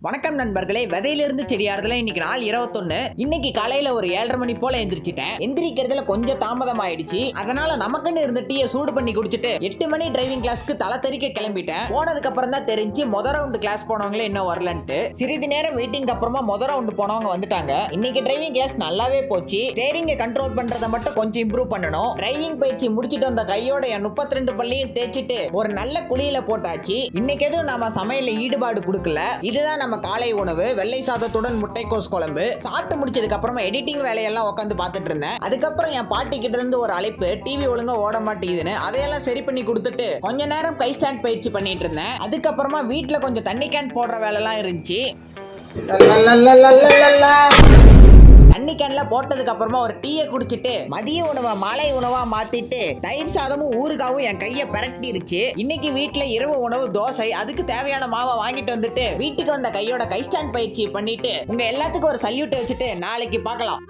வணக்கம் நண்பர்களே, விதையிலிருந்து செடியாறுதல இன்னைக்கு நாள் 21. இன்னைக்கு காலையில ஒரு 7:30 மணி போல எந்திரிச்சிட்டேன். எந்திரிக்கிறதுல கொஞ்சம் தாமதம் ஆயிடுச்சு. அதனால நமக்குன்னு இருந்த டீயை சூடு பண்ணி குடிச்சிட்டு 8 மணி டிரைவிங் கிளாஸ்க்கு தலை தெறிக்க கிளம்பிட்டேன். போனதுக்கு அப்புறம் தான் தெரிஞ்சு முதல் ரவுண்ட் கிளாஸ் போனவங்களே இன்னும் வரலன்ட்டு. சிறிது நேரம் வெயிட்டிங் அப்புறமா முதல் ரவுண்ட் போனவங்க வந்துட்டாங்க. இன்னைக்கு டிரைவிங் கிளாஸ் நல்லாவே போச்சு. ஸ்டீரிங்கை கண்ட்ரோல் பண்றதை மட்டும் கொஞ்சம் இம்ப்ரூவ் பண்ணணும். டிரைவிங் பயிற்சி முடிச்சிட்டு வந்த கையோட என் 32 பள்ளியும் தேய்ச்சிட்டு ஒரு நல்ல குழியில போட்டாச்சு. இன்னைக்கு எதுவும் நாம சமையல ஈடுபாடு கொடுக்கல. இதுதான் நம்ம காலை உணவு. வெள்ளை சாதத்துடன் முட்டைக்கோஸ் குழம்பு சாப்பிட்டு முடிச்சதுக்கு அப்புறமா எடிட்டிங் வேலையெல்லாம் உட்காந்து பார்த்துட்டு இருந்தேன். அதுக்கப்புறம் என் பாட்டி கிட்ட இருந்து ஒரு அழைப்பு, டிவி ஒழுங்கா ஓட மாட்டேங்குதுன்னு. அதையெல்லாம் சரி பண்ணி கொடுத்துட்டு கொஞ்ச நேரம் கை ஸ்டாண்ட் பயிற்சி பண்ணிட்டு இருந்தேன். அதுக்கப்புறமா வீட்டுல கொஞ்சம் தண்ணி கேன் போடுற வேலை எல்லாம் இருந்துச்சு. தண்ணி கேன்ல போட்டதுக்கு அப்புறமா ஒரு டீயை குடிச்சிட்டு மதிய உணவை மாலை உணவா மாத்திட்டு தயிர் சாதமும் ஊறுகாவும் என் கையை பிரட்டிருச்சு. இன்னைக்கு வீட்டுல இரவு உணவு தோசை. அதுக்கு தேவையான மாவை வாங்கிட்டு வந்துட்டு வீட்டுக்கு வந்த கையோட கை ஸ்டாண்ட் பயிற்சி பண்ணிட்டு உங்க எல்லாத்துக்கும் ஒரு சல்யூட் வச்சுட்டு நாளைக்கு பார்க்கலாம்.